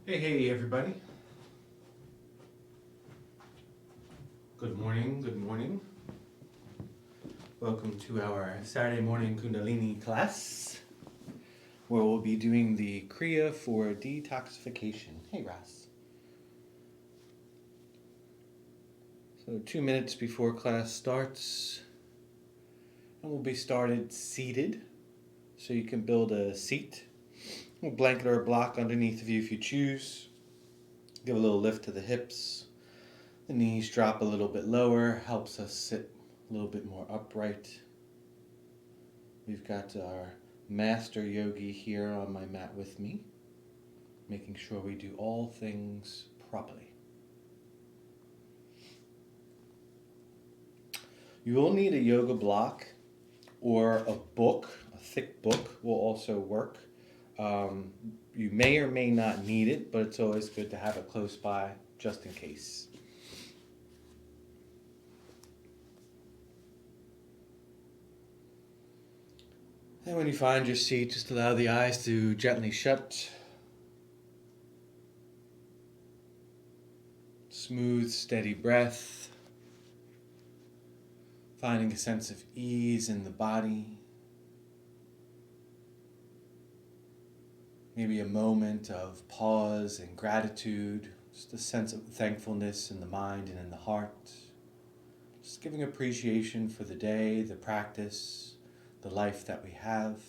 Hey everybody. Good morning, good morning. Welcome to our Saturday morning Kundalini class, where we'll be doing the Kriya for Detoxification. Hey Ras. So 2 minutes before class starts, and we'll be started seated, so you can build a seat. A blanket or a block underneath of you if you choose. Give a little lift to the hips. The knees drop a little bit lower, helps us sit a little bit more upright. We've got our master yogi here on my mat with me, making sure we do all things properly. You will need a yoga block or a book. A thick book will also work. You may or may not need it, but it's always good to have it close by just in case. And when you find your seat, just allow the eyes to gently shut. Smooth, steady breath. Finding a sense of ease in the body. Maybe a moment of pause and gratitude. Just a sense of thankfulness in the mind and in the heart. Just giving appreciation for the day, the practice, the life that we have.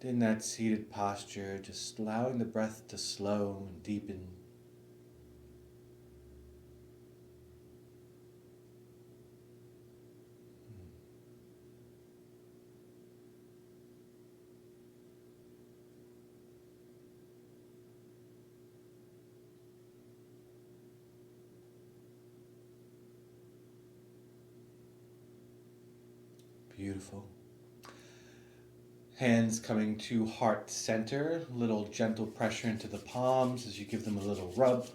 In that seated posture, just allowing the breath to slow and deepen. Beautiful. Hands coming to heart center, little gentle pressure into the palms as you give them a little rub.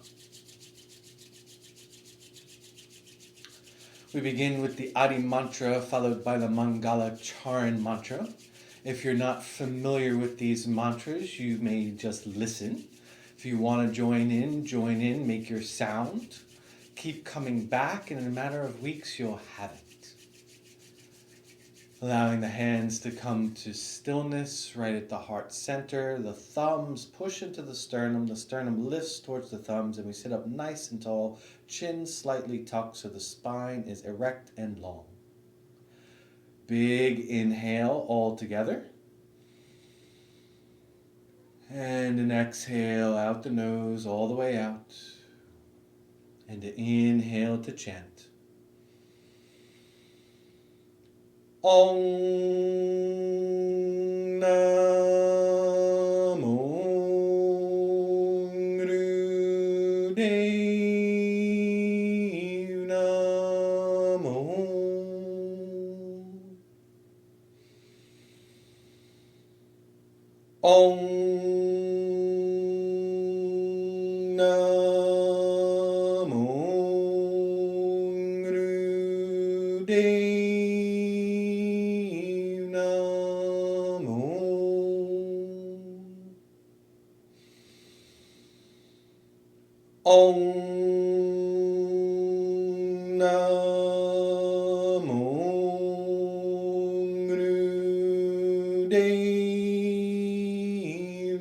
We begin with the Adi mantra followed by the Mangala Charan mantra. If you're not familiar with these mantras, you may just listen. If you want to join in, make your sound. Keep coming back, and in a matter of weeks, you'll have it. Allowing the hands to come to stillness right at the heart center. The thumbs push into the sternum lifts towards the thumbs, and we sit up nice and tall, chin slightly tucked so the spine is erect and long. Big inhale all together. And an exhale out the nose all the way out. And an inhale to chant. Om Namo Gurudev Namo. Om Namo Gurudev. Om Namo Gurudev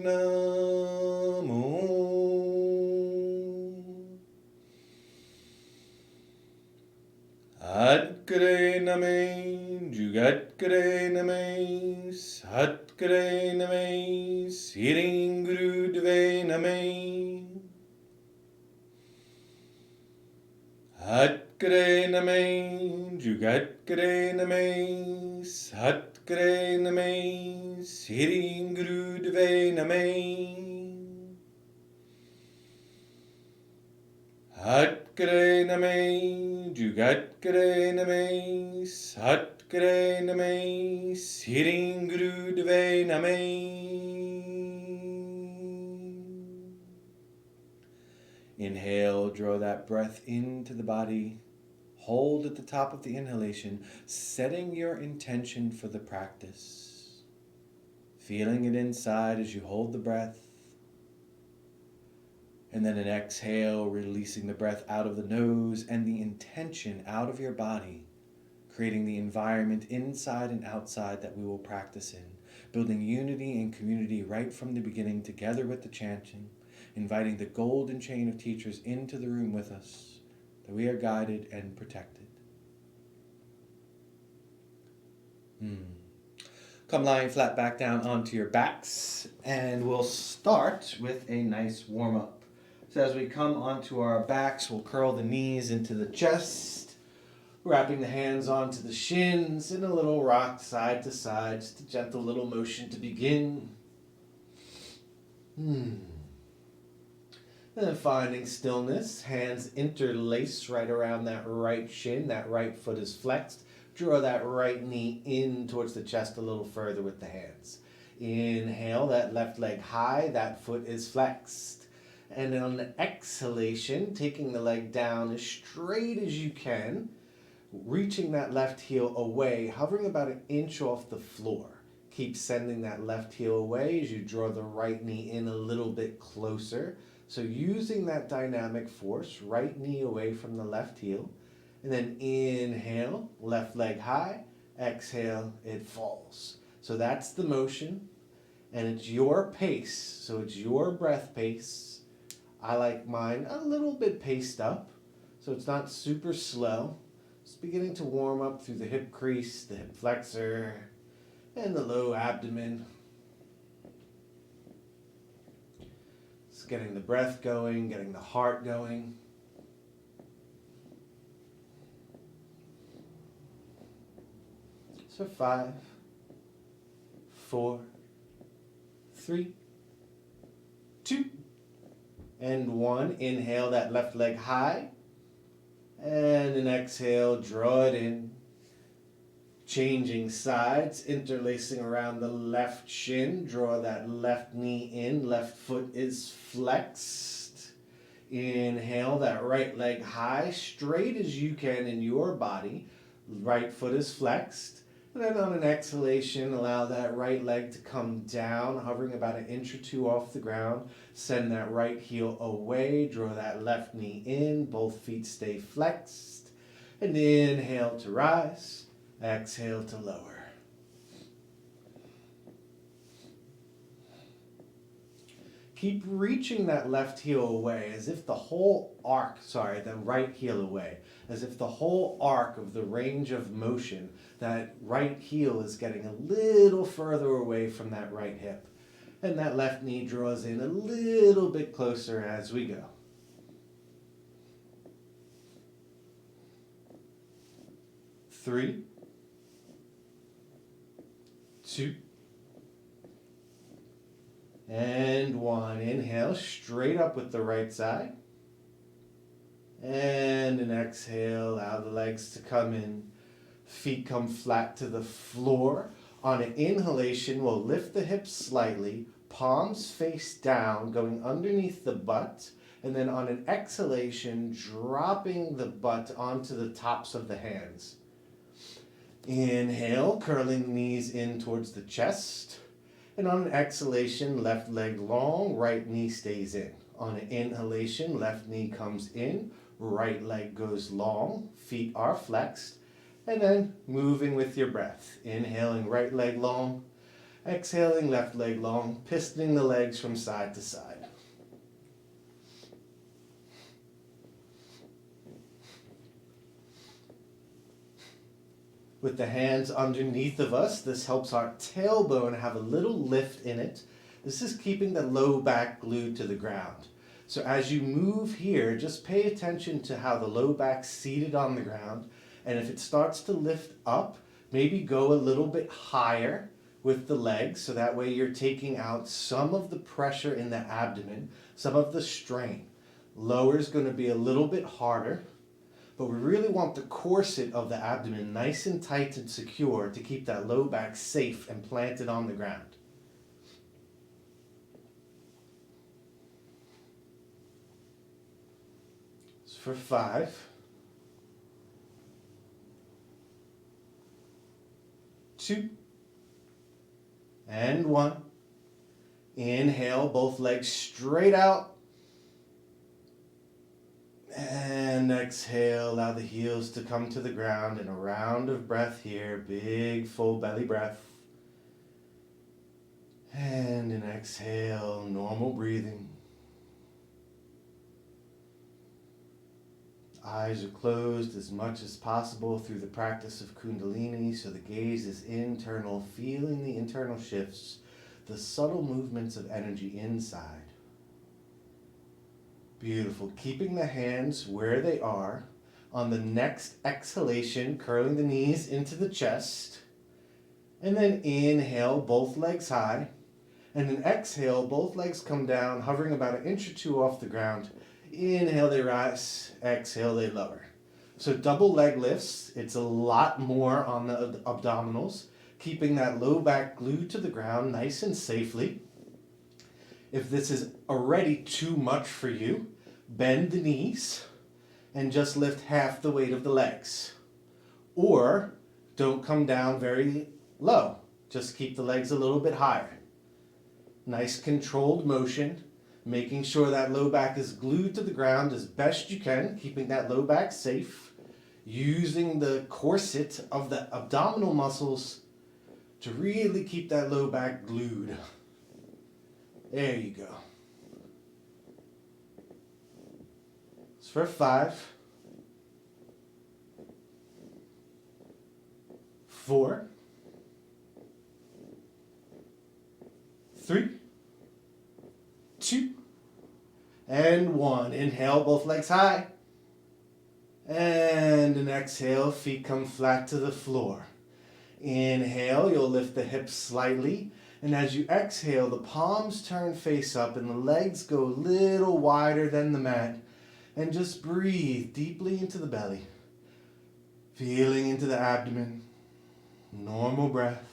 Namo. Adkare Name, Jugatkare Name, Satkare Name, Siring Gurudeve Name. Hatkare Name, Jugatkare Name, Satkare Name, Siring Gurudeve Name. Hatkare Name, Jugatkare Name, Satkare Name, Siring Gurudeve Name. Inhale, draw that breath into the body. hold at the top of the inhalation, setting your intention for the practice. Feeling it inside as you hold the breath. And then an exhale, releasing the breath out of the nose and the intention out of your body, creating the environment inside and outside that we will practice in, building unity and community right from the beginning together with the chanting, inviting the golden chain of teachers into the room with us, that we are guided and protected. Come lying flat back down onto your backs, and we'll start with a nice warm-up. So as we come onto our backs, we'll curl the knees into the chest, wrapping the hands onto the shins, and a little rock side to side, just a gentle little motion to begin. And then finding stillness, hands interlace right around that right shin, that right foot is flexed. Draw that right knee in towards the chest a little further with the hands. Inhale, that left leg high, that foot is flexed. And then on the exhalation, taking the leg down as straight as you can, reaching that left heel away, hovering about an inch off the floor. Keep sending that left heel away as you draw the right knee in a little bit closer. So using that dynamic force, right knee away from the left heel. And then inhale, left leg high, exhale, it falls. So that's the motion, and it's your pace, so it's your breath pace. I like mine a little bit paced up, so it's not super slow. It's beginning to warm up through the hip crease, the hip flexor, and the low abdomen. It's getting the breath going, getting the heart going. So 5, 4, 3, 2, and 1. Inhale that left leg high. And an exhale, draw it in. Changing sides, interlacing around the left shin. Draw that left knee in, left foot is flexed. Inhale that right leg high, straight as you can in your body. Right foot is flexed. And then on an exhalation, allow that right leg to come down, hovering about an inch or two off the ground. Send that right heel away, draw that left knee in, both feet stay flexed. And inhale to rise, exhale to lower. Keep reaching that left heel away as if the right heel away, as if the whole arc of the range of motion, that right heel is getting a little further away from that right hip. And that left knee draws in a little bit closer as we go. 3, 2, and 1. Inhale, straight up with the right side. And an exhale, allow the legs to come in. Feet come flat to the floor. On an inhalation, we'll lift the hips slightly, palms face down, going underneath the butt. And then on an exhalation, dropping the butt onto the tops of the hands. Inhale, curling knees in towards the chest. And on an exhalation, left leg long, right knee stays in. On an inhalation, left knee comes in, right leg goes long, feet are flexed. And then moving with your breath. Inhaling right leg long, exhaling left leg long, pistoning the legs from side to side. With the hands underneath of us, this helps our tailbone have a little lift in it. This is keeping the low back glued to the ground. So as you move here, just pay attention to how the low back's seated on the ground. And if it starts to lift up, maybe go a little bit higher with the legs, so that way you're taking out some of the pressure in the abdomen, some of the strain. Lower is going to be a little bit harder. But we really want the corset of the abdomen nice and tight and secure to keep that low back safe and planted on the ground. So for 5, 2, and 1. Inhale, both legs straight out. And exhale, allow the heels to come to the ground, and a round of breath here. Big full belly breath. And an exhale, normal breathing. Eyes are closed as much as possible through the practice of Kundalini, so the gaze is internal, feeling the internal shifts, the subtle movements of energy inside. Beautiful. Keeping the hands where they are. On the next exhalation, curling the knees into the chest. And then inhale, both legs high. And then exhale, both legs come down, hovering about an inch or two off the ground. Inhale, they rise. Exhale, they lower. So double leg lifts. It's a lot more on the abdominals. Keeping that low back glued to the ground nice and safely. If this is already too much for you, bend the knees and just lift half the weight of the legs. Or don't come down very low. Just keep the legs a little bit higher. Nice controlled motion, making sure that low back is glued to the ground as best you can, keeping that low back safe, using the corset of the abdominal muscles to really keep that low back glued. There you go. It's for 5, 4, 3, 2, and 1. Inhale, both legs high. And an exhale, feet come flat to the floor. Inhale, you'll lift the hips slightly. And as you exhale, the palms turn face up and the legs go a little wider than the mat. And just breathe deeply into the belly. Feeling into the abdomen. Normal breath.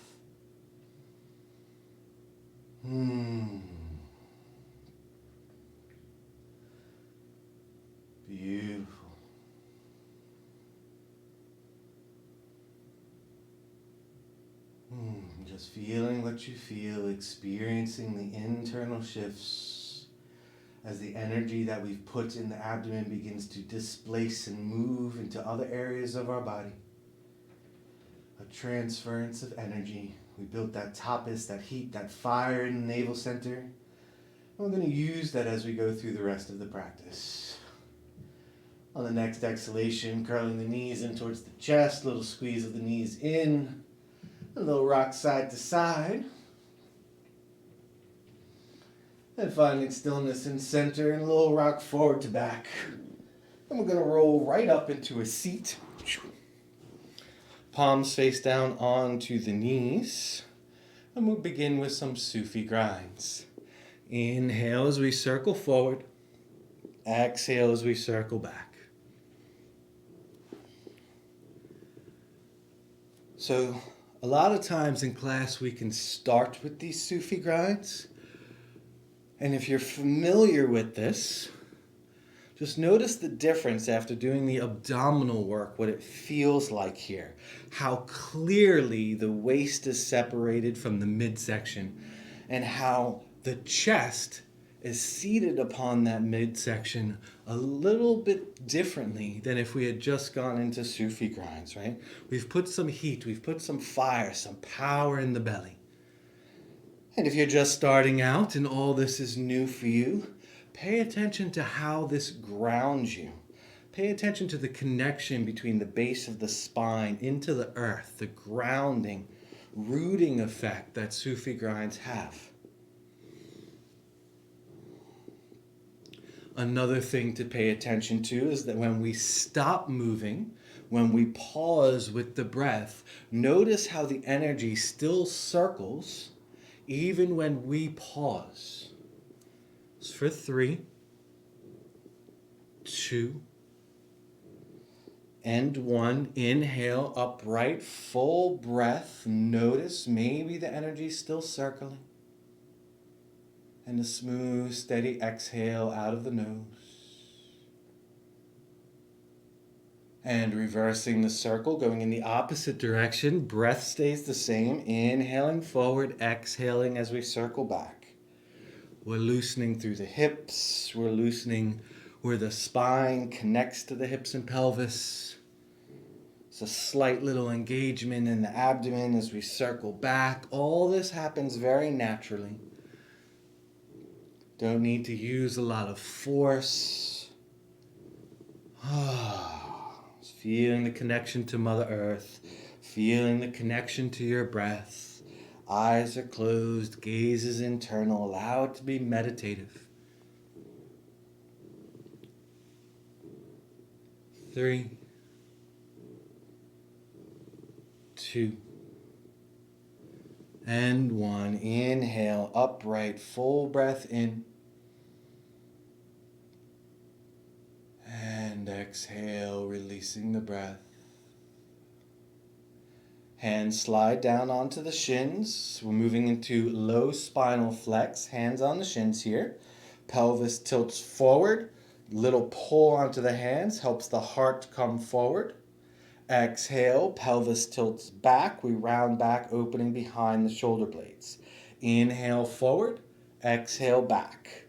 Beautiful. Just feeling what you feel, experiencing the internal shifts as the energy that we've put in the abdomen begins to displace and move into other areas of our body. A transference of energy. We built that tapas, that heat, that fire in the navel center. And we're going to use that as we go through the rest of the practice. On the next exhalation, curling the knees in towards the chest, little squeeze of the knees in. A little rock side to side. And finding stillness in center and a little rock forward to back. And we're going to roll right up into a seat. Palms face down onto the knees. And we'll begin with some Sufi grinds. Inhale as we circle forward. Exhale as we circle back. So, a lot of times in class we can start with these Sufi grinds. And if you're familiar with this, just notice the difference after doing the abdominal work, what it feels like here. How clearly the waist is separated from the midsection and how the chest is seated upon that midsection a little bit differently than if we had just gone into Sufi grinds, right? We've put some heat, we've put some fire, some power in the belly. And if you're just starting out and all this is new for you, pay attention to how this grounds you. Pay attention to the connection between the base of the spine into the earth, the grounding, rooting effect that Sufi grinds have. Another thing to pay attention to is that when we stop moving, when we pause with the breath, notice how the energy still circles even when we pause. It's for 3, 2, and 1. Inhale, upright, full breath. Notice maybe the energy is still circling. And a smooth, steady exhale out of the nose. And reversing the circle, going in the opposite direction. Breath stays the same. Inhaling forward, exhaling as we circle back. We're loosening through the hips. We're loosening where the spine connects to the hips and pelvis. It's a slight little engagement in the abdomen as we circle back. All this happens very naturally. Don't need to use a lot of force. Feeling the connection to Mother Earth. Feeling the connection to your breath. Eyes are closed. Gaze is internal. Allow it to be meditative. 3, 2, and 1. Inhale, upright, full breath in. And exhale, releasing the breath. Hands slide down onto the shins. We're moving into low spinal flex. Hands on the shins here. Pelvis tilts forward. Little pull onto the hands helps the heart come forward. Exhale, pelvis tilts back. We round back, opening behind the shoulder blades. Inhale forward. Exhale back.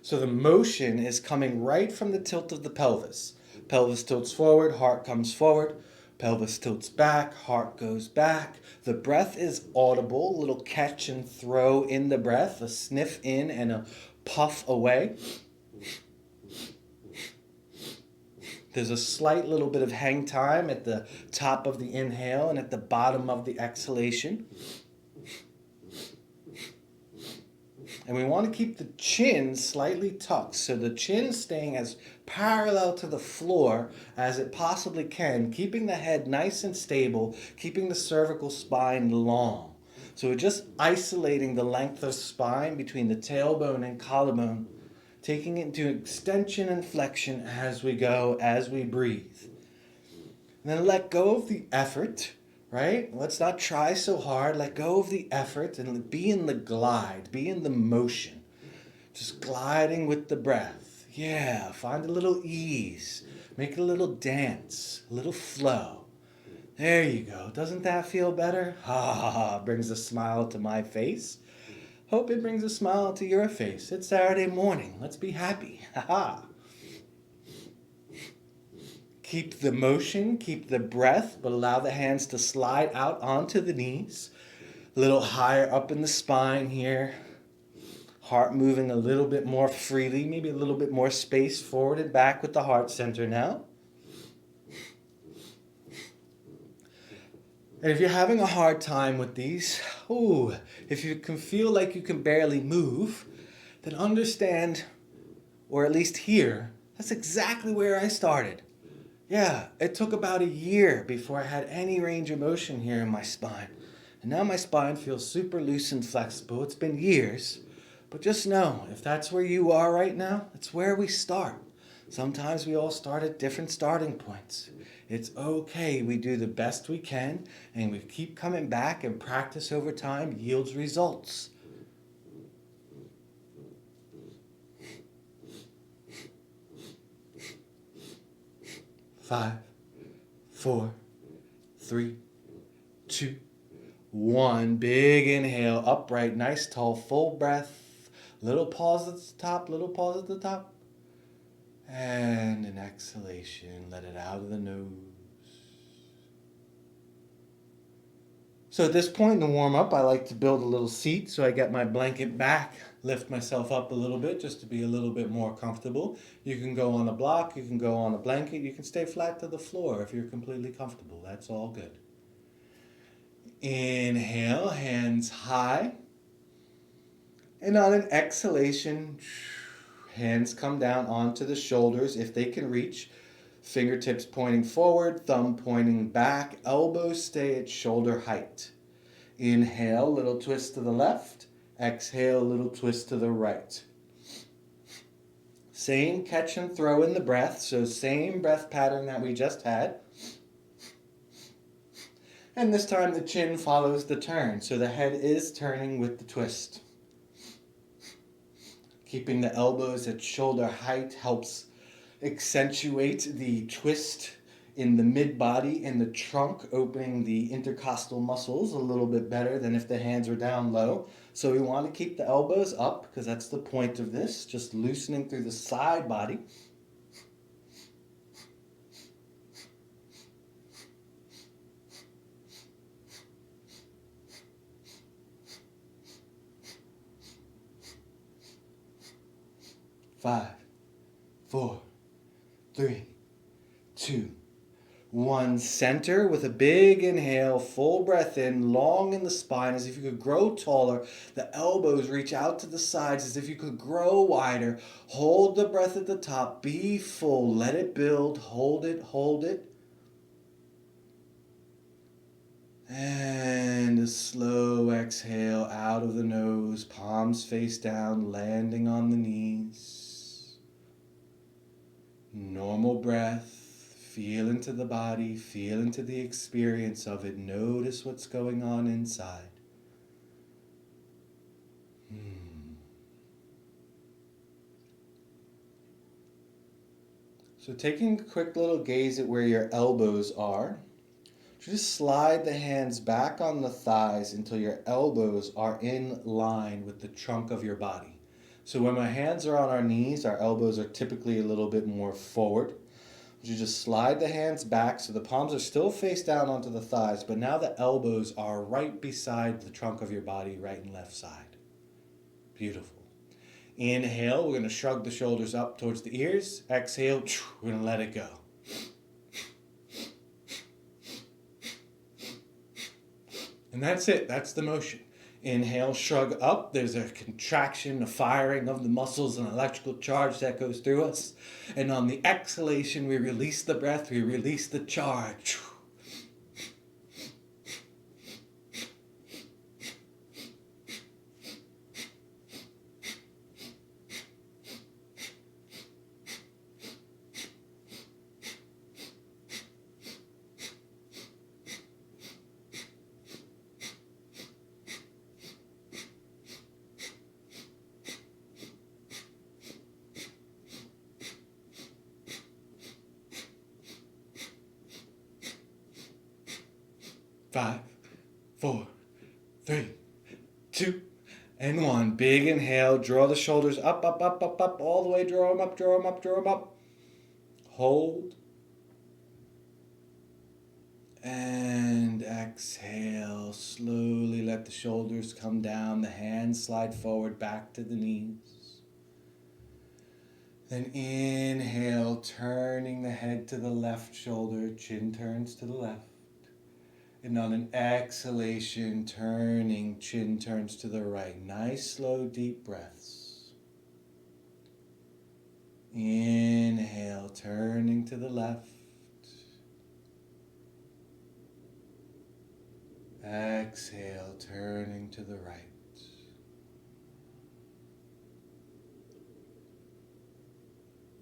So the motion is coming right from the tilt of the pelvis. Pelvis tilts forward, heart comes forward. Pelvis tilts back, heart goes back. The breath is audible, a little catch and throw in the breath, a sniff in and a puff away. There's a slight little bit of hang time at the top of the inhale and at the bottom of the exhalation. And we want to keep the chin slightly tucked, so the chin staying as parallel to the floor as it possibly can, keeping the head nice and stable, keeping the cervical spine long. So we're just isolating the length of spine between the tailbone and collarbone, taking it into extension and flexion as we go, as we breathe. And then let go of the effort. Right? Let's not try so hard. Let go of the effort and be in the glide. Be in the motion. Just gliding with the breath. Yeah, find a little ease. Make it a little dance. A little flow. There you go. Doesn't that feel better? Ha ha ha. Brings a smile to my face. Hope it brings a smile to your face. It's Saturday morning. Let's be happy. Ha ha. Keep the motion, keep the breath, but allow the hands to slide out onto the knees. A little higher up in the spine here. Heart moving a little bit more freely, maybe a little bit more space forward and back with the heart center now. And if you're having a hard time with these, if you can feel like you can barely move, then understand, or at least hear, that's exactly where I started. Yeah, it took about a year before I had any range of motion here in my spine. And now my spine feels super loose and flexible. It's been years. But just know, if that's where you are right now, it's where we start. Sometimes we all start at different starting points. It's okay. We do the best we can, and we keep coming back, and practice over time yields results. Five, 4, 3, 2, 1. Big inhale, upright, nice, tall, full breath. Little pause at the top, little pause at the top. And an exhalation, let it out of the nose. So at this point in the warm-up, I like to build a little seat, so I get my blanket back, lift myself up a little bit just to be a little bit more comfortable. You can go on a block, you can go on a blanket, you can stay flat to the floor if you're completely comfortable. That's all good. Inhale, hands high. And on an exhalation, hands come down onto the shoulders if they can reach. Fingertips pointing forward, thumb pointing back, elbows stay at shoulder height. Inhale, little twist to the left. Exhale, little twist to the right. Same catch and throw in the breath, so same breath pattern that we just had. And this time the chin follows the turn, so the head is turning with the twist. Keeping the elbows at shoulder height helps accentuate the twist in the mid-body and the trunk, opening the intercostal muscles a little bit better than if the hands were down low. So we want to keep the elbows up because that's the point of this, just loosening through the side body. Five, four, three, two, one. Center with a big inhale, full breath in, long in the spine as if you could grow taller. The elbows reach out to the sides as if you could grow wider. Hold the breath at the top. Be full. Let it build. Hold it, hold it. And a slow exhale out of the nose, palms face down, landing on the knees. Normal breath. Feel into the body, feel into the experience of it. Notice what's going on inside. So taking a quick little gaze at where your elbows are, just slide the hands back on the thighs until your elbows are in line with the trunk of your body. So when my hands are on our knees, our elbows are typically a little bit more forward. You just slide the hands back so the palms are still face down onto the thighs, but now the elbows are right beside the trunk of your body, right and left side. Beautiful. Inhale, we're going to shrug the shoulders up towards the ears. Exhale, we're going to let it go. And that's it. That's the motion. Inhale, shrug up. There's a contraction, a firing of the muscles, an electrical charge that goes through us. And on the exhalation, we release the breath, we release the charge. Five, four, three, two, and one. Big inhale. Draw the shoulders up, up, up, up, up. All the way. Draw them up, draw them up, draw them up. Hold. And exhale. Slowly let the shoulders come down. The hands slide forward back to the knees. Then inhale, turning the head to the left shoulder. Chin turns to the left. And on an exhalation, turning, chin turns to the right. Nice, slow, deep breaths. Inhale, turning to the left. Exhale, turning to the right.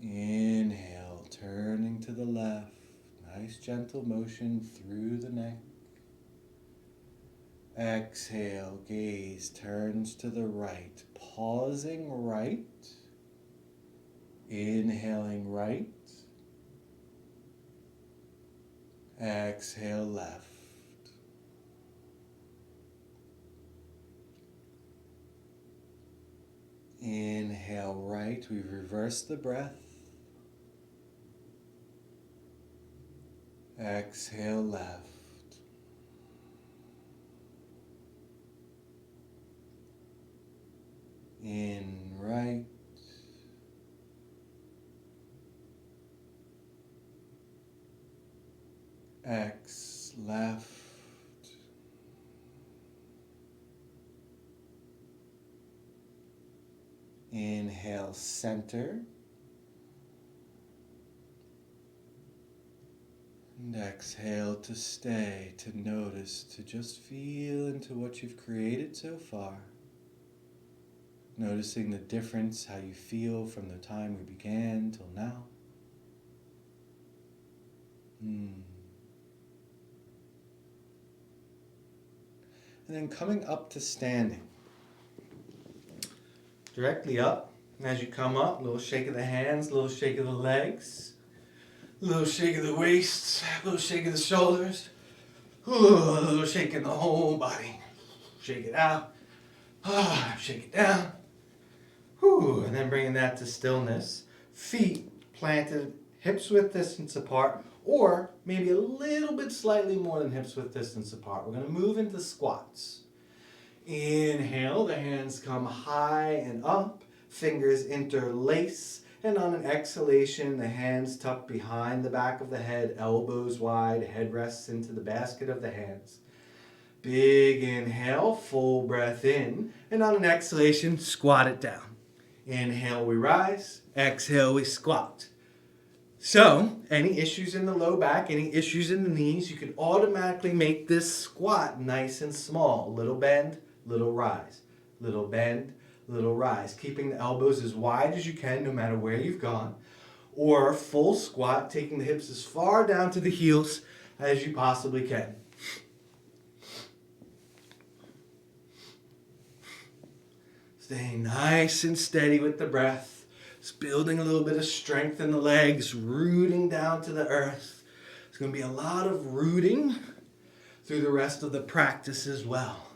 Inhale, turning to the left. Nice, gentle motion through the neck. Exhale, gaze turns to the right, pausing right, inhaling right, exhale left. Inhale right, we reverse the breath. Exhale left. In right, X left, inhale center, and exhale to stay, to notice, to just feel into what you've created so far. Noticing the difference, how you feel from the time we began till now. And then coming up to standing. Directly up, And as you come up, a little shake of the hands, a little shake of the legs, a little shake of the waist, a little shake of the shoulders, a little shake in the whole body. Shake it out, shake it down, and then bringing that to stillness. Feet planted, hips width distance apart, or maybe a little bit slightly more than hips width distance apart. We're going to move into squats. Inhale, the hands come high and up, fingers interlace, and on an exhalation, the hands tuck behind the back of the head, elbows wide, head rests into the basket of the hands. Big inhale, full breath in, and on an exhalation, squat it down. Inhale, we rise. Exhale, we squat. So, any issues in the low back, any issues in the knees, you can automatically make this squat nice and small. Little bend, little rise. Little bend, little rise. Keeping the elbows as wide as you can, no matter where you've gone. Or full squat, taking the hips as far down to the heels as you possibly can. Staying nice and steady with the breath. Just building a little bit of strength in the legs, rooting down to the earth. There's going to be a lot of rooting through the rest of the practice as well.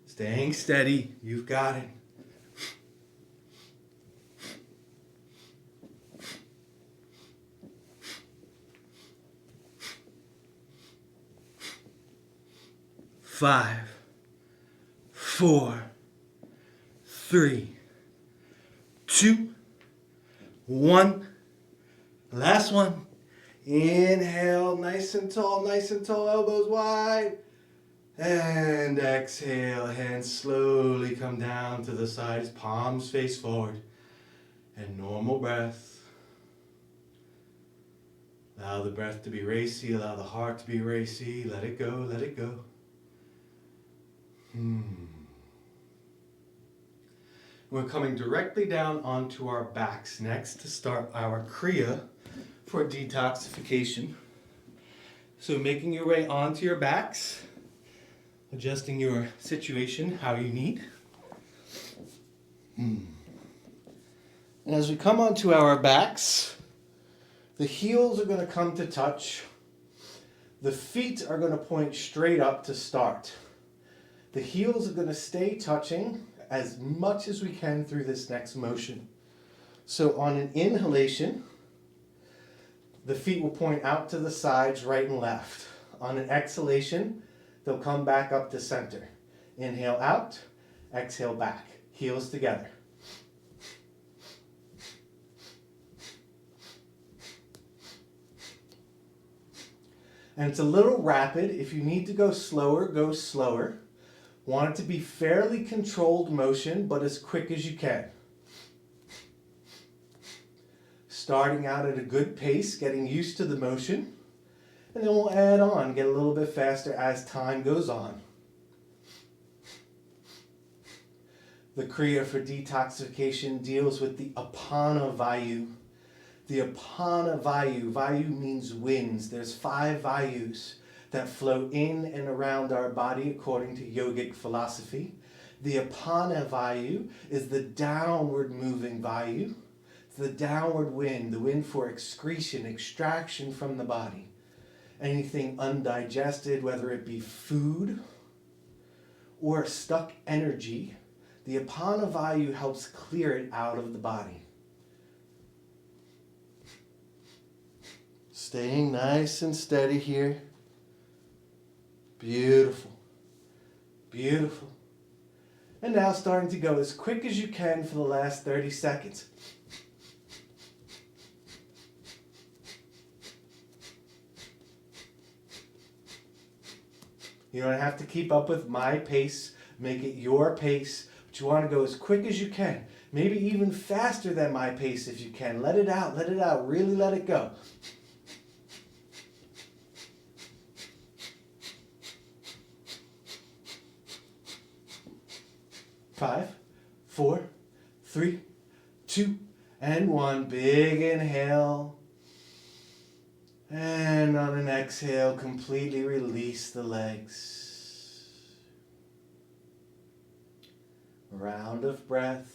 Staying steady, you've got it. Five, 4, 3, 2, 1. Last one. Inhale, nice and tall, elbows wide. And exhale, hands slowly come down to the sides, palms face forward. And normal breath. Allow the breath to be racy, allow the heart to be racy. Let it go, let it go. We're coming directly down onto our backs next to start our Kriya for detoxification. So making your way onto your backs, adjusting your situation how you need. And as we come onto our backs, the heels are going to come to touch. The feet are going to point straight up to start. The heels are going to stay touching as much as we can through this next motion. So on an inhalation, the feet will point out to the sides, right and left. On an exhalation, they'll come back up to center. Inhale out, exhale back. Heels together. And it's a little rapid. If you need to go slower, go slower. Want it to be fairly controlled motion, but as quick as you can. Starting out at a good pace, getting used to the motion, and then we'll add on, get a little bit faster as time goes on. The Kriya for detoxification deals with the Apana Vayu. The Apana Vayu, Vayu means winds. There's 5 Vayus that flow in and around our body according to yogic philosophy. The Apana Vayu is the downward moving Vayu. It's the downward wind, the wind for excretion, extraction from the body. Anything undigested, whether it be food or stuck energy, the Apana Vayu helps clear it out of the body. Staying nice and steady here. Beautiful. Beautiful. And now starting to go as quick as you can for the last 30 seconds. You don't have to keep up with my pace. Make it your pace. But you want to go as quick as you can. Maybe even faster than my pace if you can. Let it out. Let it out. Really let it go. 5, 4, 3, 2, and 1. Big inhale. And on an exhale, completely release the legs. Round of breath.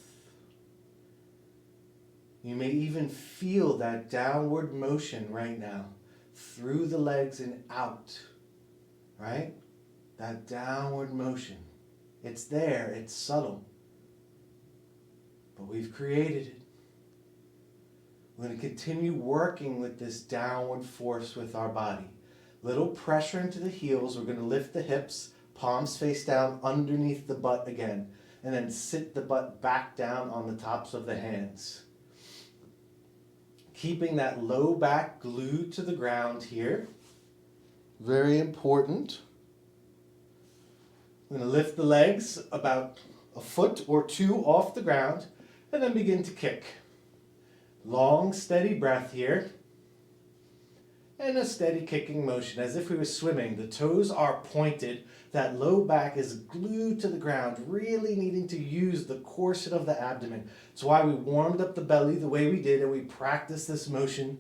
You may even feel that downward motion right now, through the legs and out, right? That downward motion. It's there, it's subtle, but we've created it. We're going to continue working with this downward force with our body. Little pressure into the heels. We're going to lift the hips, palms face down underneath the butt again, and then sit the butt back down on the tops of the hands. Keeping that low back glued to the ground here. Very important. I'm going to lift the legs about a foot or two off the ground and then begin to kick. Long, steady breath here. And a steady kicking motion as if we were swimming. The toes are pointed. That low back is glued to the ground, really needing to use the corset of the abdomen. It's why we warmed up the belly the way we did, and we practiced this motion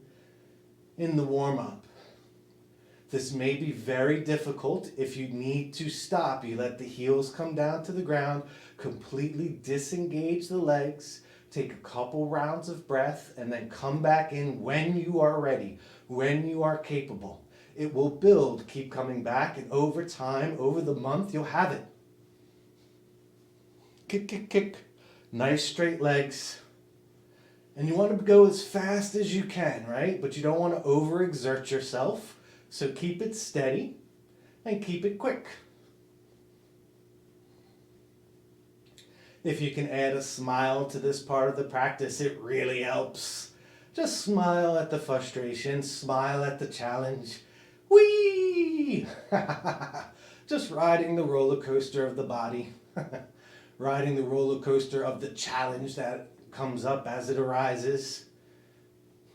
in the warm-up. This may be very difficult. If you need to stop, you let the heels come down to the ground, completely disengage the legs, take a couple rounds of breath, and then come back in when you are ready, when you are capable. It will build, keep coming back, and over time, over the month, you'll have it. Kick, kick, kick. Nice straight legs. And you want to go as fast as you can, right? But you don't want to overexert yourself. So keep it steady and keep it quick. If you can add a smile to this part of the practice, it really helps. Just smile at the frustration, smile at the challenge. Whee! Just riding the roller coaster of the body. Riding the roller coaster of the challenge that comes up as it arises.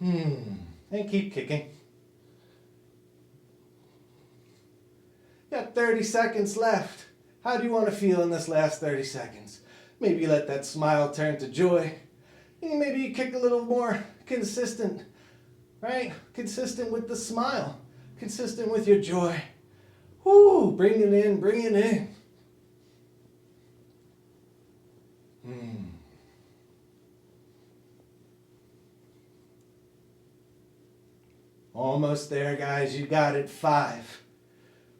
And keep kicking. Got 30 seconds left. How do you want to feel in this last 30 seconds? Maybe you let that smile turn to joy. And maybe you kick a little more consistent, right? Consistent with the smile. Consistent with your joy. Woo! Bring it in, bring it in. Almost there, guys. You got it. 5,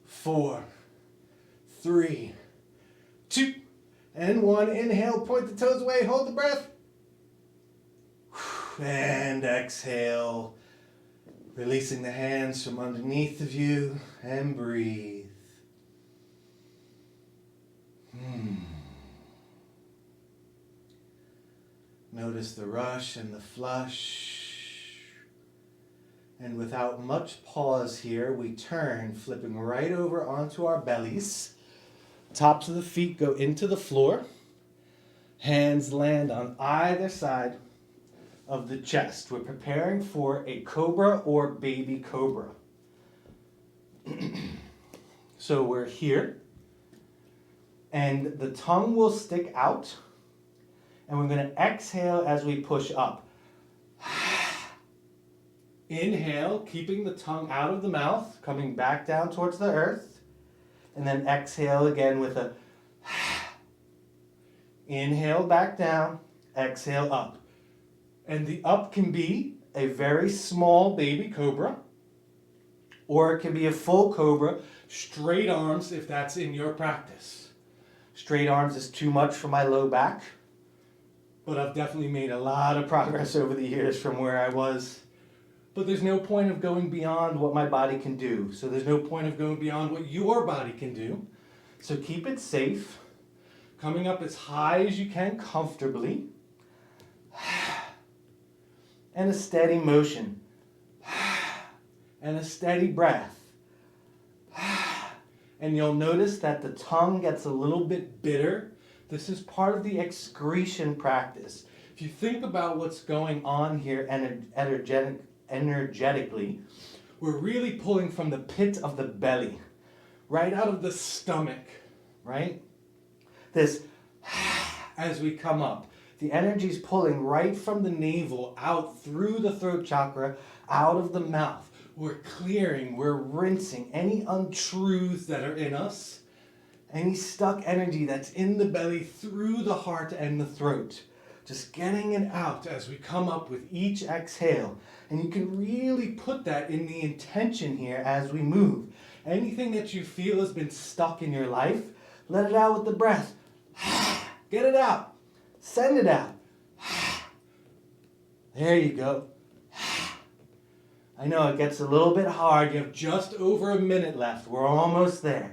4, 3, 2, and 1. Inhale, point the toes away, hold the breath. And exhale. Releasing the hands from underneath of you and breathe. Notice the rush and the flush. And without much pause here, we turn, flipping right over onto our bellies. Tops of the feet go into the floor. Hands land on either side of the chest. We're preparing for a cobra or baby cobra. So we're here, and the tongue will stick out, and we're going to exhale as we push up. Inhale, keeping the tongue out of the mouth, coming back down towards the earth, and then exhale again with a inhale back down, exhale up. And the up can be a very small baby cobra, or it can be a full cobra, straight arms if that's in your practice. Straight arms is too much for my low back, but I've definitely made a lot of progress over the years from where I was. But there's no point of going beyond what my body can do. So there's no point of going beyond what your body can do. So keep it safe, coming up as high as you can comfortably. And a steady motion. And a steady breath. And you'll notice that the tongue gets a little bit bitter. This is part of the excretion practice. If you think about what's going on here energetically, we're really pulling from the pit of the belly, right out of the stomach, right? This, as we come up, the energy is pulling right from the navel out through the throat chakra, out of the mouth. We're clearing, we're rinsing any untruths that are in us, any stuck energy that's in the belly through the heart and the throat. Just getting it out as we come up with each exhale. And you can really put that in the intention here as we move. Anything that you feel has been stuck in your life, let it out with the breath. Get it out. Send it out. There you go. I know it gets a little bit hard. You have just over a minute left. We're almost there.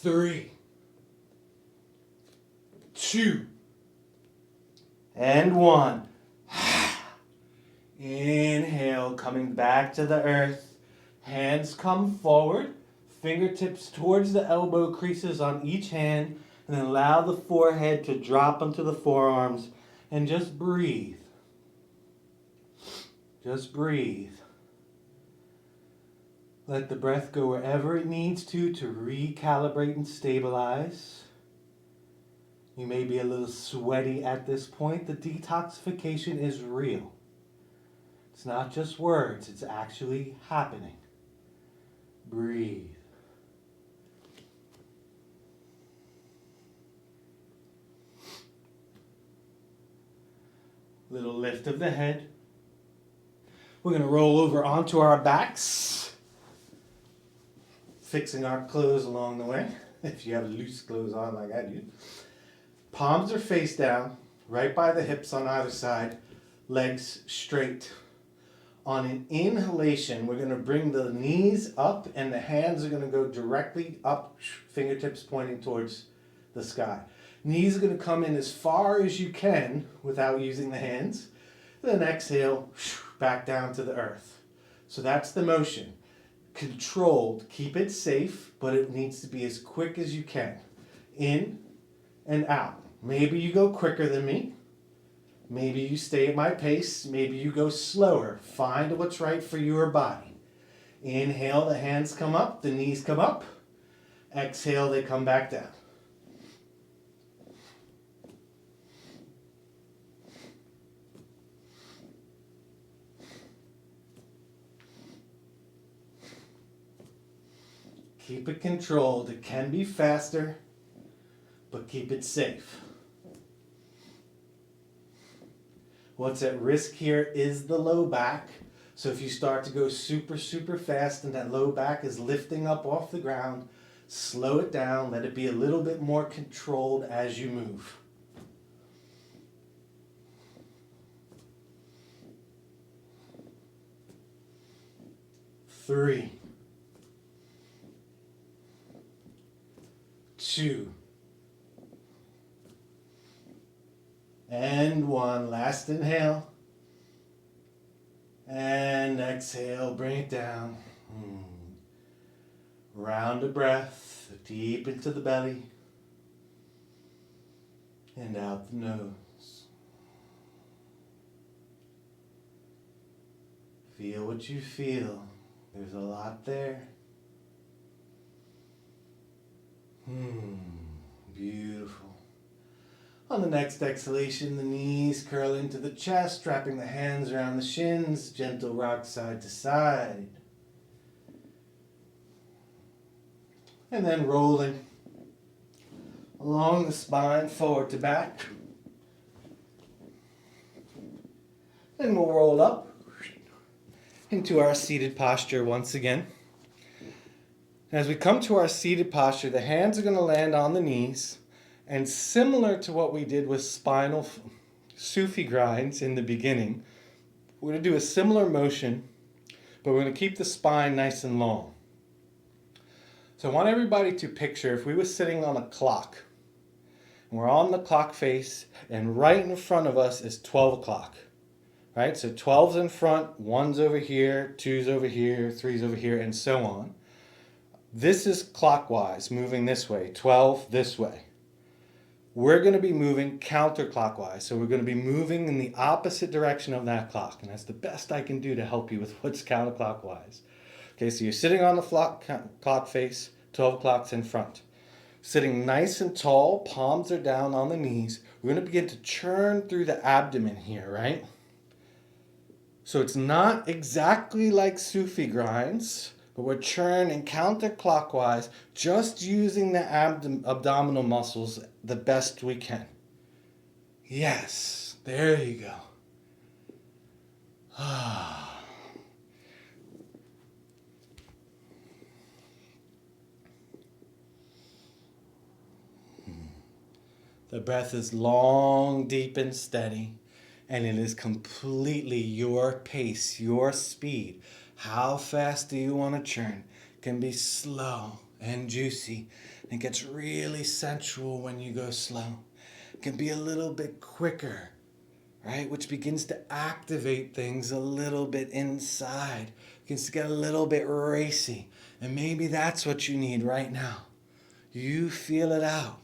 Three, 2, and 1. Inhale, coming back to the earth. Hands come forward, fingertips towards the elbow creases on each hand, and then allow the forehead to drop onto the forearms, and just breathe. Just breathe. Let the breath go wherever it needs to recalibrate and stabilize. You may be a little sweaty at this point. The detoxification is real. It's not just words, it's actually happening. Breathe. Little lift of the head. We're going to roll over onto our backs. Fixing our clothes along the way, if you have loose clothes on like I do. Palms are face down, right by the hips on either side, legs straight. On an inhalation, we're going to bring the knees up and the hands are going to go directly up, fingertips pointing towards the sky. Knees are going to come in as far as you can without using the hands. Then exhale, back down to the earth. So that's the motion. Controlled, keep it safe, but it needs to be as quick as you can. In and out. Maybe you go quicker than me. Maybe you stay at my pace. Maybe you go slower. Find what's right for your body. Inhale, the hands come up, the knees come up. Exhale, they come back down. Keep it controlled. It can be faster, but keep it safe. What's at risk here is the low back. So if you start to go super, super fast and that low back is lifting up off the ground, slow it down. Let it be a little bit more controlled as you move. Three, 2, and 1. Last inhale. And exhale, bring it down. Round a breath, deep into the belly. And out the nose. Feel what you feel. There's a lot there. Beautiful. On the next exhalation, the knees curl into the chest, wrapping the hands around the shins, gentle rock side to side. And then rolling along the spine, forward to back. Then we'll roll up into our seated posture once again. As we come to our seated posture, the hands are going to land on the knees. And similar to what we did with spinal Sufi grinds in the beginning, we're going to do a similar motion, but we're going to keep the spine nice and long. So I want everybody to picture if we were sitting on a clock, and we're on the clock face, and right in front of us is 12 o'clock. Right? So 12's in front, 1's over here, 2's over here, 3's over here, and so on. This is clockwise, moving this way, 12 this way. We're going to be moving counterclockwise. So we're going to be moving in the opposite direction of that clock. And that's the best I can do to help you with what's counterclockwise. Okay, so you're sitting on the clock face, 12 o'clock's in front. Sitting nice and tall, palms are down on the knees. We're going to begin to churn through the abdomen here, right? So it's not exactly like Sufi grinds, but we're churning counterclockwise, just using the abdominal muscles the best we can. Yes, there you go. The breath is long, deep, and steady. And it is completely your pace, your speed. How fast do you want to churn? It can be slow and juicy. It gets really sensual when you go slow. It can be a little bit quicker, right? Which begins to activate things a little bit inside. It begins to get a little bit racy. And maybe that's what you need right now. You feel it out.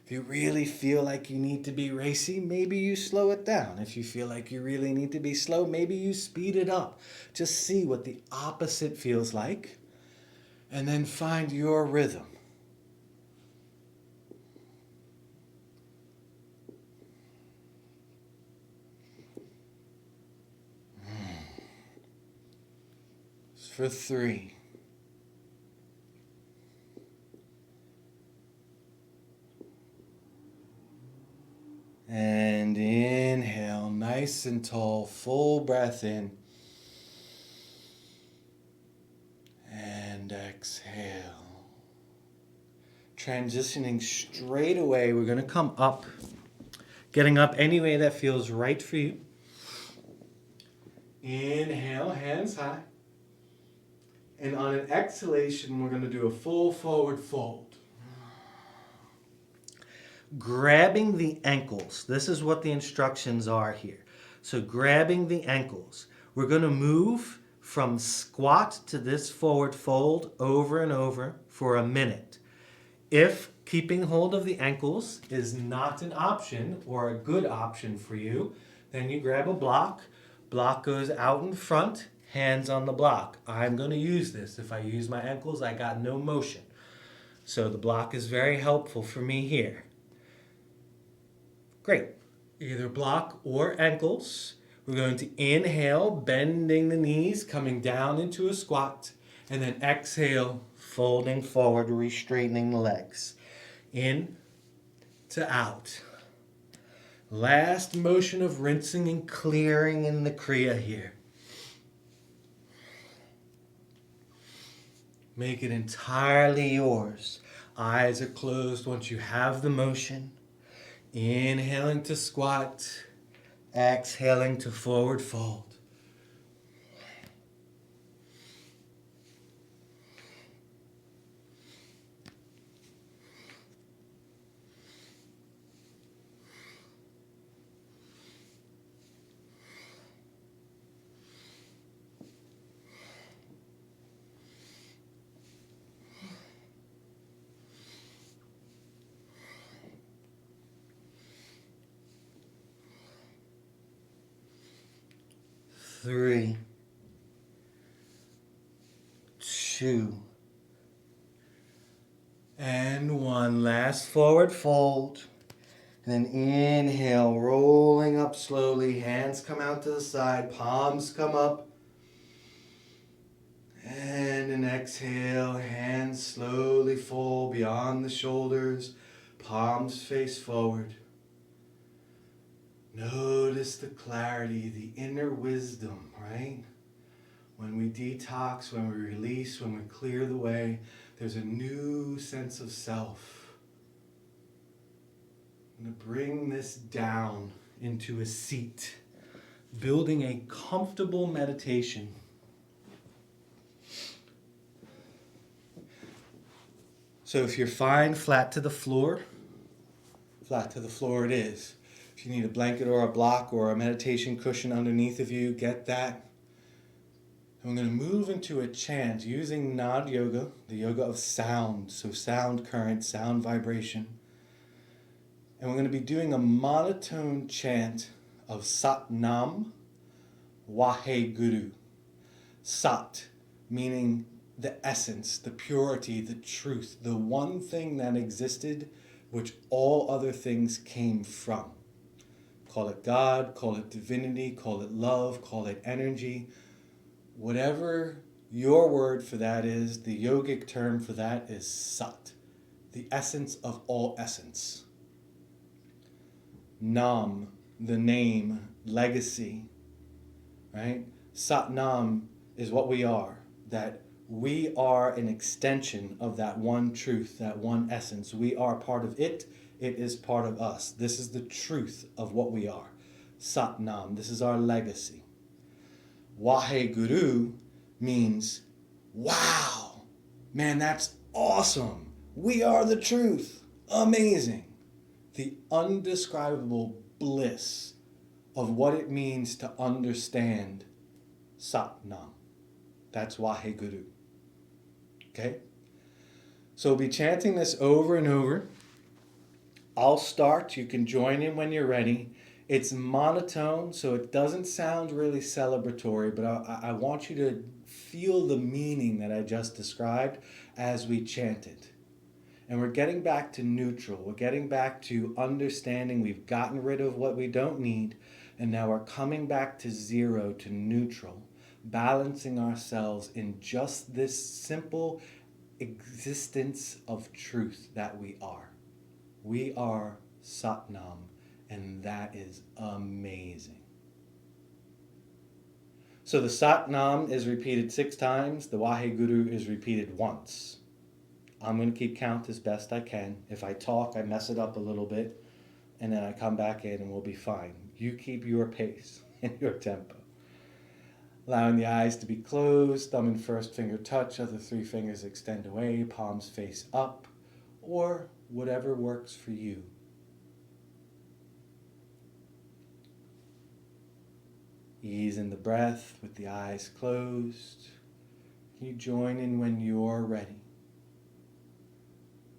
If you really feel like you need to be racy, maybe you slow it down. If you feel like you really need to be slow, maybe you speed it up. Just see what the opposite feels like, and then find your rhythm. For 3. And inhale, nice and tall, full breath in. And exhale. Transitioning straight away, we're going to come up. Getting up any way that feels right for you. Inhale, hands high. And on an exhalation, we're going to do a full forward fold. Grabbing the ankles. This is what the instructions are here. So grabbing the ankles. We're going to move from squat to this forward fold over and over for a minute. If keeping hold of the ankles is not an option or a good option for you, then you grab a block. Block goes out in front, hands on the block. I'm going to use this. If I use my ankles, I got no motion. So the block is very helpful for me here. Great. Either block or ankles. We're going to inhale, bending the knees, coming down into a squat, and then exhale, folding forward, re-straightening the legs. In to out. Last motion of rinsing and clearing in the Kriya here. Make it entirely yours. Eyes are closed once you have the motion. Inhaling to squat, exhaling to forward fold. Three, 2, and 1. Last forward fold. And then inhale, rolling up slowly. Hands come out to the side, palms come up. And an exhale, hands slowly fall beyond the shoulders, palms face forward. Notice the clarity, the inner wisdom, right? When we detox, when we release, when we clear the way, There's a new sense of self. I'm going to bring this down into a seat, building a comfortable meditation. So if you're fine, flat to the floor it is. If you need a blanket or a block or a meditation cushion underneath of you, get that. And we're going to move into a chant using Nad Yoga, the yoga of sound. So sound current, sound vibration. And we're going to be doing a monotone chant of Sat Nam Waheguru. Sat, meaning the essence, the purity, the truth, the one thing that existed which all other things came from. Call it God, call it divinity, call it love, call it energy. Whatever your word for that is, the yogic term for that is Sat, the essence of all essence. Nam, the name, legacy, right? Sat Nam is what we are, that we are an extension of that one truth, that one essence. We are part of it. It is part of us. This is the truth of what we are. Sat Nam. This is our legacy. Waheguru means, wow, man, that's awesome. We are the truth. Amazing. The undescribable bliss of what it means to understand Sat Nam. That's Waheguru. Okay? So we'll be chanting this over and over. I'll start. You can join in when you're ready. It's monotone, so it doesn't sound really celebratory, but I want you to feel the meaning that I just described as we chant it. And we're getting back to neutral. We're getting back to understanding we've gotten rid of what we don't need, and now we're coming back to zero, to neutral, balancing ourselves in just this simple existence of truth that we are. We are Sat Nam, and that is amazing. So the Sat Nam is repeated 6 times, the Waheguru is repeated once. I'm going to keep count as best I can. If I talk, I mess it up a little bit, and then I come back in and we'll be fine. You keep your pace and your tempo. Allowing the eyes to be closed, thumb and first finger touch, other 3 fingers extend away, palms face up, or whatever works for you. Ease in the breath with the eyes closed. Can you join in when you're ready?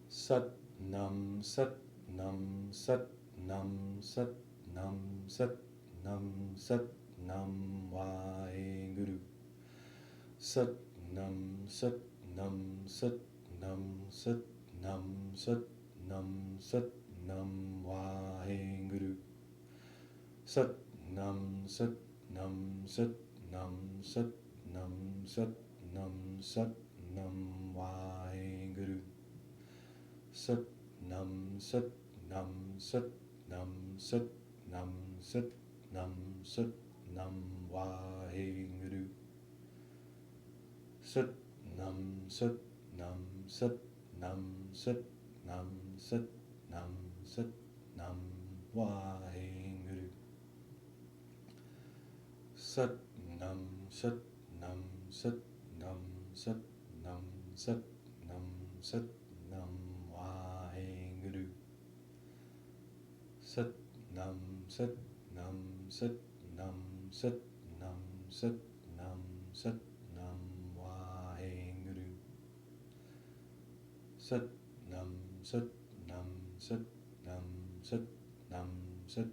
Sat Nam, Sat Nam, Sat Nam, Sat Nam, Sat Nam, Sat Nam, Waheguru. Sat Nam, Sat Nam, Sat Nam, Sat Nam, Sat Nam, Sat Nam, Waheguru. Sat Nam, Sat Nam, Sat Nam, Sat Nam, Sat Nam, Sat Nam, Waheguru. Sat Nam, Sat Nam, Sat Nam, Sat Nam, Sat Nam, Sat Nam, Waheguru. Sat Nam, Sat Nam, Sat Nam, Sat Nam, Sat Nam, Sat Nam, Waheguru. Sat Nam, Sat Nam, Sat Nam, Sat Nam, Sat Nam, Sat Nam, Waheguru. Sat Nam, Sat Nam, Sat Nam, Sat Nam, Sat Nam, Sat Nam, Waheguru. Sat Nam, Sat Nam, Sat Nam, Sat Nam, Sat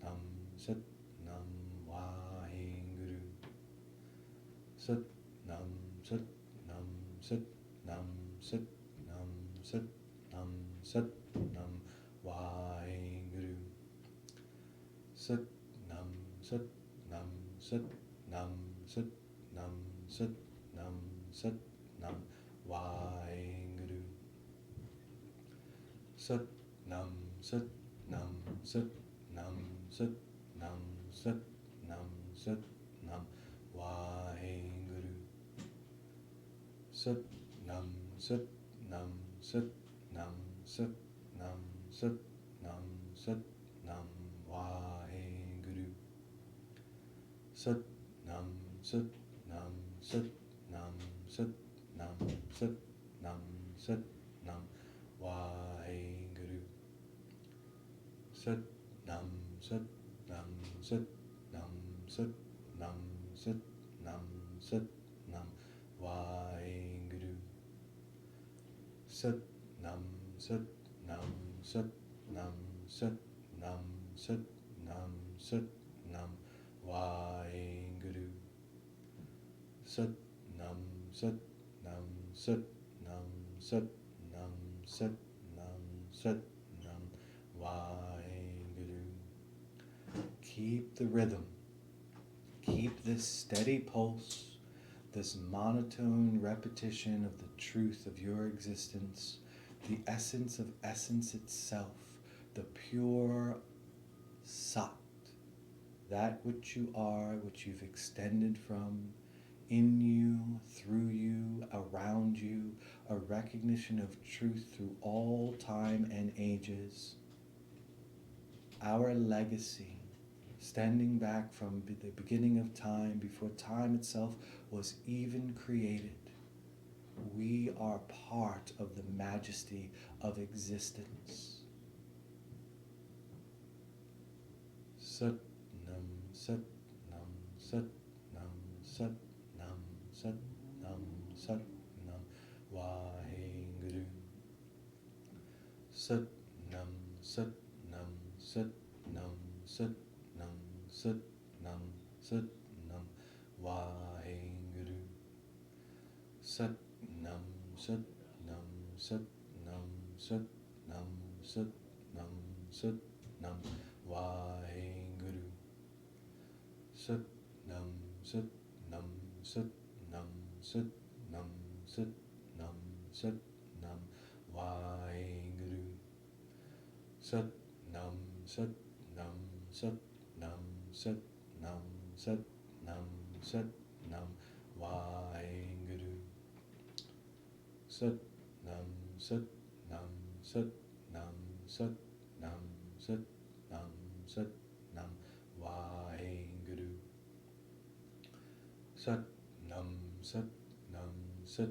Nam, Sat Nam, Waheguru. Sat Nam, Sat Nam, Sat Nam, Sat Nam, Sat Nam, Sat Nam, Waheguru. Sat Nam, Sat Nam, Sat Nam, Sat Nam, Sat Nam, Sat Nam, Waheguru. Sat Nam, Sat Nam, Sat Nam, Sat Nam, Sat Nam, Sat Nam, Waheguru. Sat Nam, Sat Nam, Sat Nam, Sat Nam, Sat Nam, Sat Nam, Vaheguru. Sat Nam, Sat Nam, Sat Nam, Sat Nam, Sat Nam, Sat Nam, Vaheguru. Sat Nam, Sat Nam, Sat Nam, Sat Nam, Sat Nam, Sat Nam, Vaheguru. Sat Nam, Sat Nam, Sat Nam, Sat Nam, Sat Nam, Sat Nam, Vaheguru. Sat Nam, Sat Nam, Sat Nam, Sat Nam, Sat Nam, Sat Nam, Vaheguru. Keep the rhythm. Keep this steady pulse, this monotone repetition of the truth of your existence, the essence of essence itself, the pure Sat, that which you are, which you've extended from, in you, through you, around you, a recognition of truth through all time and ages. Our legacy, standing back from the beginning of time, before time itself was even created. We are part of the majesty of existence. Sat Nam, Sat Nam, Sat Nam, Sat Nam, Sat Nam, Sat Nam, Vaheguru. Sat Nam, Sat Nam, Sat Nam, Sat Nam, Sat Nam, Sat Nam, Vaheguru. Sat Nam, Sat Nam, Sat Nam, Sat Nam, Sat Nam, Sat Nam, Vaheguru. Sat Nam, Sat Nam, Sat Nam, Sat Nam, Sat Nam, Sat Nam, Vaheguru. Sat Nam, Sat Nam, Sat Nam, Sat Nam, Sat Nam, Sat Nam, Vaheguru. Sat Nam, Sat Nam, Sat Nam, Sat Nam, Sat Nam, Sat Nam, Vaheguru. Sat Nam, Sat Nam, Sat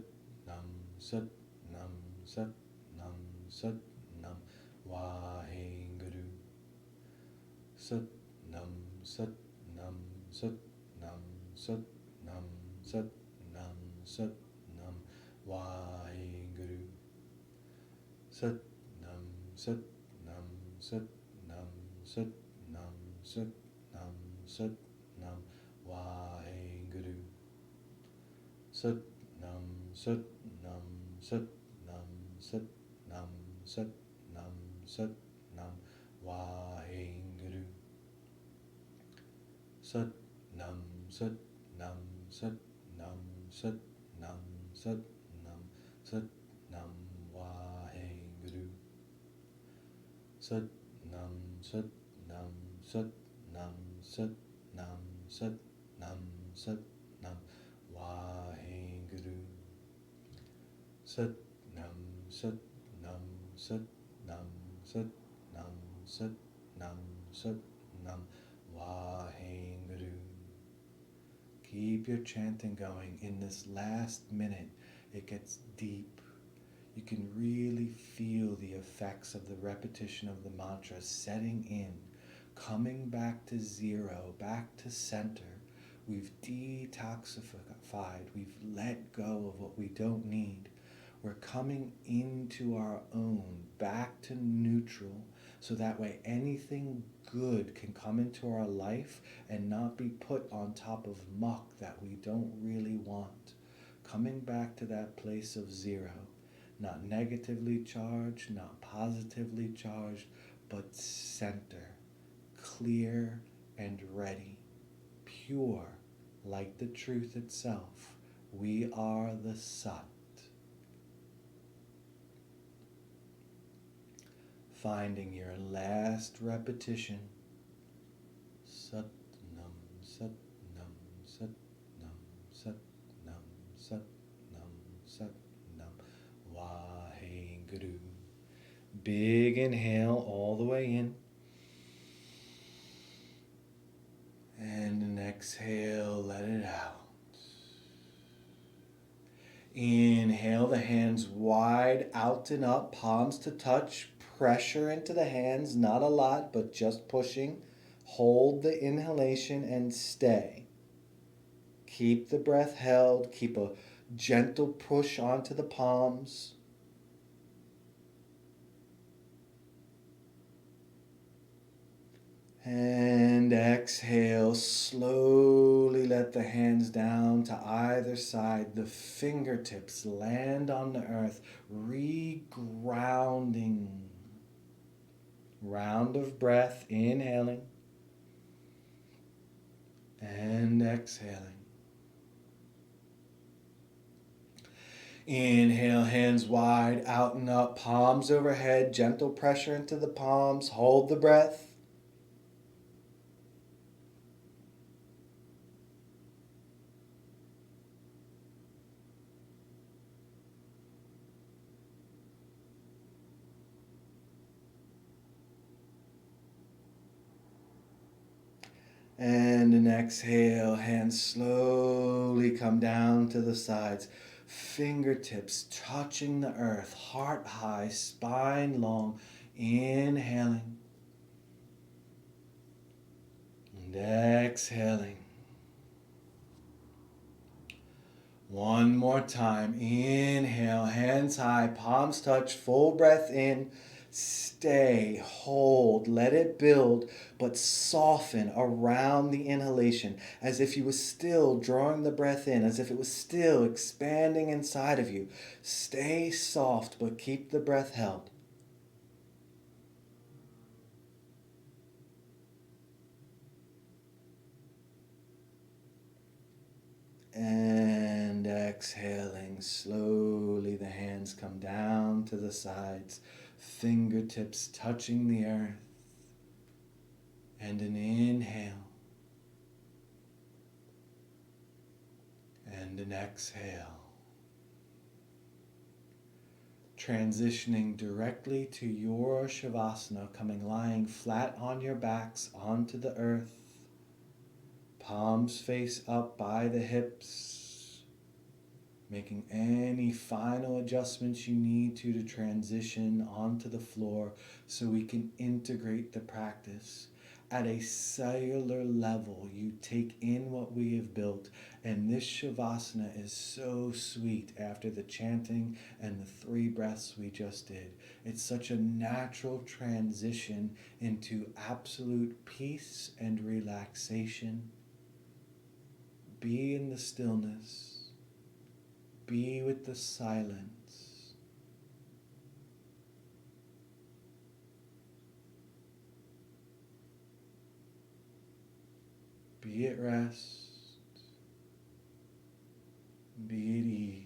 Nam, Sat Nam, Sat Nam, Sat Nam, Vaheguru. Sat Nam, Sat Nam, Sat Nam, Sat Nam, Sat Nam, Sat Nam, Vaheguru. Sat Nam, Sat Nam, Sat Nam, Sat Nam, Sat Nam, Sat Nam, Vaheguru. Sat Nam, Sat Nam, Sat Nam, Sat Nam, Sat Nam, Sat Nam, Vaheguru. Sat Nam, Sat Nam, Sat Nam, Sat Nam, Sat Nam, Sat Nam, Vaheguru. Sat Nam, Sat Nam, Sat Nam, Sat Nam, Sat Nam, Sat Nam, Vaheguru. Sat Nam, Sat Nam, Sat Nam, Sat Nam, Sat Nam, Sat Nam, Vaheguru. Keep your chanting going. In this last minute, it gets deep. You can really feel the effects of the repetition of the mantra setting in, coming back to zero, back to center. We've detoxified. We've let go of what we don't need. We're coming into our own, back to neutral, so that way anything good can come into our life and not be put on top of muck that we don't really want. Coming back to that place of zero. Not negatively charged, not positively charged, but center, clear and ready, pure, like the truth itself. We are the Sat. Finding your last repetition. Sat Nam, Sat Nam, Sat Nam, Sat Nam, Sat Nam, Sat Nam, Vaheguru. Guru. Big inhale all the way in. And an exhale, let it out. Inhale the hands wide out and up, palms to touch, pressure into the hands, not a lot, but just pushing. Hold the inhalation and stay. Keep the breath held, keep a gentle push onto the palms. And exhale, slowly let the hands down to either side. The fingertips land on the earth, regrounding. Round of breath, inhaling and exhaling. Inhale, hands wide, out and up, palms overhead, gentle pressure into the palms. Hold the breath. And an exhale, hands slowly come down to the sides. Fingertips touching the earth, heart high, spine long. Inhaling and exhaling. One more time. Inhale, hands high, palms touch, full breath in. Stay, hold, let it build, but soften around the inhalation as if you were still drawing the breath in, as if it was still expanding inside of you. Stay soft, but keep the breath held. And exhaling slowly, the hands come down to the sides, fingertips touching the earth. And an inhale. And an exhale. Transitioning directly to your Shavasana, coming lying flat on your backs onto the earth. Palms face up by the hips, making any final adjustments you need to transition onto the floor so we can integrate the practice. At a cellular level, you take in what we have built, and this Shavasana is so sweet after the chanting and the 3 breaths we just did. It's such a natural transition into absolute peace and relaxation. Be in the stillness. Be with the silence. Be at rest. Be at ease.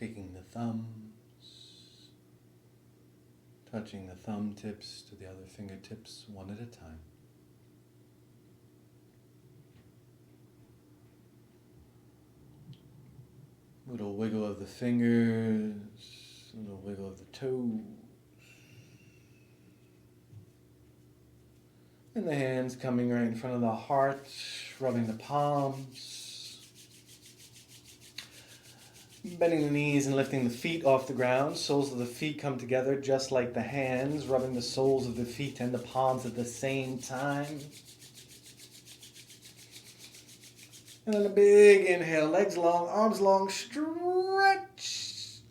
Taking the thumbs, touching the thumb tips to the other fingertips one at a time. Little wiggle of the fingers, little wiggle of the toes. And the hands coming right in front of the heart, rubbing the palms. Bending the knees and lifting the feet off the ground. Soles of the feet come together just like the hands, rubbing the soles of the feet and the palms at the same time. And then a big inhale, legs long, arms long, stretch.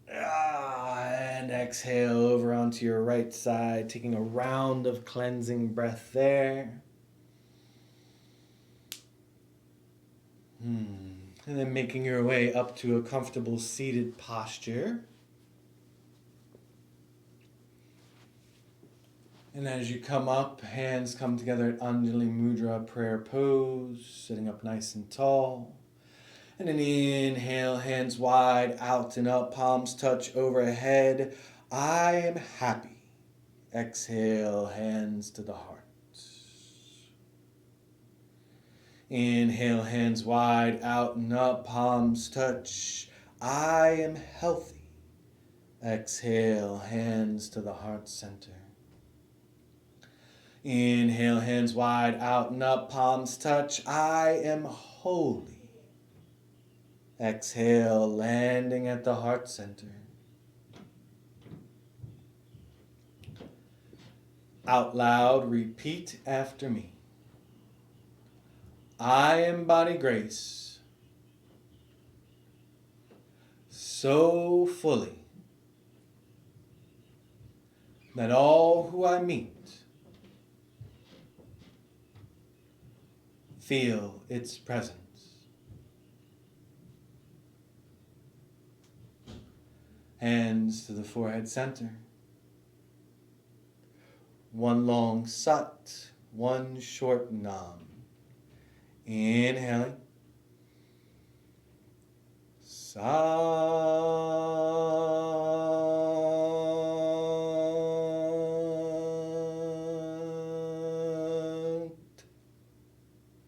And exhale over onto your right side, taking a round of cleansing breath there. And then making your way up to a comfortable seated posture. And as you come up, hands come together at Anjali Mudra prayer pose, sitting up nice and tall. And an inhale, hands wide, out and up, palms touch overhead. I am happy. Exhale, hands to the heart. Inhale, hands wide, out and up, palms touch. I am healthy. Exhale, hands to the heart center. Inhale, hands wide, out and up, palms touch. I am holy. Exhale, landing at the heart center. Out loud, repeat after me. I embody grace so fully that all who I meet feel its presence. Hands to the forehead center. One long sat, one short nam. Inhaling. Sat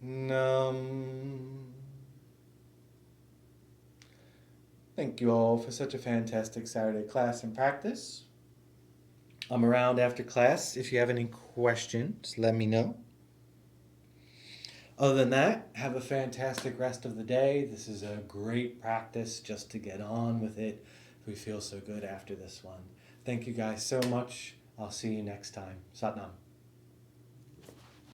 nam. Thank you all for such a fantastic Saturday class and practice. I'm around after class. If you have any questions, let me know. Other than that, have a fantastic rest of the day. This is a great practice just to get on with it. We feel so good after this one. Thank you guys so much. I'll see you next time. Sat Nam.